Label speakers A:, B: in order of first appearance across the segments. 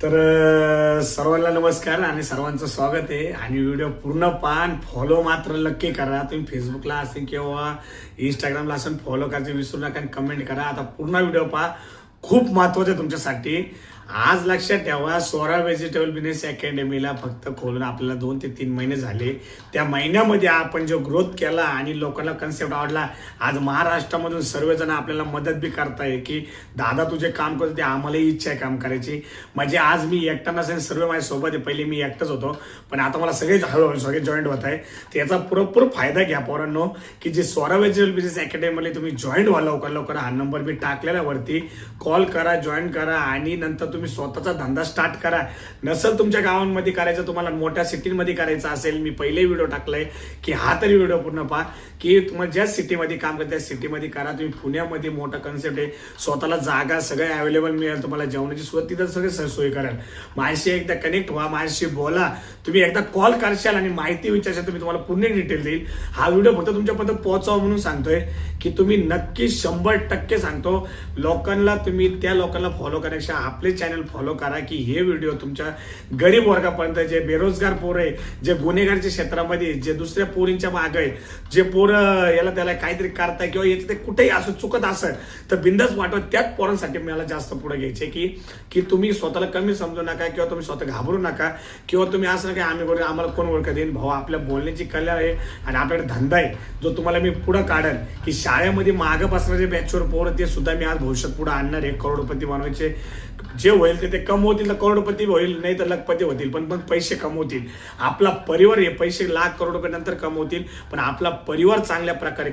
A: तर सर्वांना नमस्कार आणि सर्वांचं स्वागत आहे. आणि व्हिडिओ पूर्ण पान फॉलो मात्र नक्की करा. तुम्ही फेसबुकला असेल किंवा इंस्टाग्रामला असेल फॉलो करायचं विसरू नका आणि कमेंट करा. आता पूर्ण व्हिडिओ पहा, खूप महत्त्वाचं आहे तुमच्यासाठी. आज लक्षात ठेवा, स्वरा व्हेजिटेबल बिझनेस अकॅडमीला फक्त खोलून आपल्याला 2 ते 3 महिने झाले. त्या महिन्यामध्ये आपण जो ग्रोथ केला आणि लोकांना कन्सेप्ट आवडला, आज महाराष्ट्रामधून सर्वजण आपल्याला मदत बी करताय की दादा तुझे काम करतो, ते आम्हालाही इच्छा आहे काम करायची. म्हणजे आज मी एकटा नसेल, सर्व माझ्यासोबत आहे. पहिले मी एकटाच होतो, पण आता मला सगळे हळूहळू सगळे जॉईंट होत आहे. त्याचा पुरेपूर फायदा घ्या पोरांनो, की जे स्वरा व्हेजिटेबल बिझनेस अकॅडमीमध्ये तुम्ही जॉईंट व्हा लवकर लवकर. हा नंबर मी टाकलेला वरती, कॉल करा, जॉईन करा आणि नंतर तुम्ही स्वतःचा धंदा स्टार्ट करा. नसेल तुमच्या गावांमध्ये करायचं, तुम्हाला मोठ्या सिटीमध्ये करायचं असेल, मी पहिले व्हिडिओ टाकलाय की हा तरी व्हिडिओ पूर्ण पहा, की तुम्हाला ज्या सिटीमध्ये काम करता त्या सिटीमध्ये करा. तुम्ही पुण्यामध्ये मोठा कन्सेप्ट आहे, स्वतःला जागा सगळं अवेलेबल मिळेल, तुम्हाला जेवणाची सुद्धा तिथं सगळे सोय कराल. माझ्याशी एकदा कनेक्ट व्हा, माझ्याशी बोला. तुम्ही एकदा कॉल करशाल आणि माहिती विचारशाल, तुम्ही तुम्हाला पूर्ण डिटेल देईल. हा व्हिडिओ फक्त तुमच्यापर्यंत पोहोचावा म्हणून सांगतोय, की तुम्ही नक्की 100% सांगतो लोकांना, तुम्ही त्या लोकांना फॉलो करण्यापेक्षा आपले चॅनल फॉलो करा, की हे व्हिडिओ तुमच्या गरीब वर्गापर्यंत, जे बेरोजगार पोरं आहे, जे गुन्हेगारच्या क्षेत्रामध्ये, जे दुसऱ्या पोरींच्या मागे आहे, जे पोरं याला त्याला काहीतरी करताय किंवा याचं ते कुठेही असं चुकत असेल तर बिंदास वाटत, त्याच पोरांसाठी मला जास्त पुढे घ्यायचे, की तुम्ही स्वतःला कमी समजू नका किंवा तुम्ही स्वतः घाबरू नका किंवा तुम्ही असं नका आम्ही करू, आम्हाला कोण ओळख देईन. भाऊ, आपल्या बोलण्याची कला आहे आणि आपल्याकडे धंदा आहे जो तुम्हाला मी पुढे काढेल. की शाळेमध्ये मागं बसणारे बॅचवर पोरं ते सुद्धा मी आज भविष्यात पुढे आणणार आहे. करोडपती बनवायचे, जे होईल ते कमवतील तर करोडपती होईल, नाही तर लखपती होतील, पण पैसे कमवतील. आपला परिवार, हे पैसे लाख करोड रुपये नंतर कमवतील, पण आपला परिवार चांगल्या प्रकारे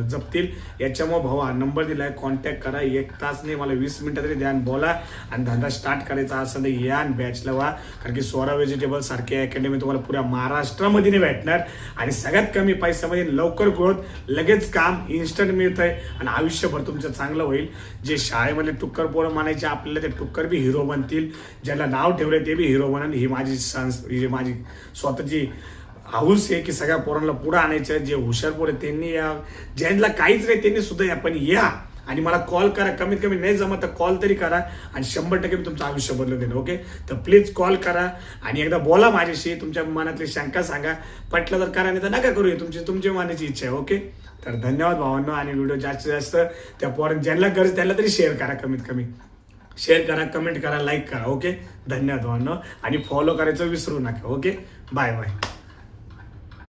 A: जपतील. याच्यामुळे भाऊ हा नंबर दिलाय, कॉन्टॅक्ट करा. 1 तास नाही, मला 20 मिनिटं तरी द्या, बोला. आणि धंदा स्टार्ट करायचा असेल तर या बॅचला व्हा, कारण की स्वरा व्हेजिटेबल सारखी अकॅडमी तुम्हाला पुऱ्या महाराष्ट्रामध्ये नाही भेटणार. आणि सगळ्यात कमी पैशामध्ये लवकर ग्रोथ, लगेच काम इन्स्टंट मिळतंय आणि आयुष्यभर तुमचं चांगलं होईल. जे शाळेमध्ये टुक्कर पोरं मानायचे, आपल्याला ते टुक्कर बी हिरो बनतील. ज्याला नाव ठेवलंय ते बी हिरो बनन. ही माझी स्वतःची हाऊस आहे की सगळ्या पोरांना पुढे आणायचं. जे हुशार पोरं त्यांनी या, ज्यांना काहीच नाही त्यांनी सुद्धा या, पण या आणि मला कॉल करा. कमीत कमी नाही जमत तर कॉल तरी करा आणि 100% मी तुमचं आयुष्य बदलून देणं. ओके, तर प्लीज कॉल करा आणि एकदा बोला माझ्याशी. तुमच्या मनातली शंका सांगा, पटलं तर करा, नाही तर नका करू. तुमची मनाची इच्छा आहे. ओके, तर धन्यवाद भावांनो. आणि व्हिडिओ जास्तीत जास्त त्या पोरांना ज्यांना गरज त्याला तरी शेअर करा, कमीत कमी शेअर करा, कमेंट करा, लाईक करा. ओके, धन्यवाद भावांनो. आणि फॉलो करायचं विसरू नका. Okay, bye bye.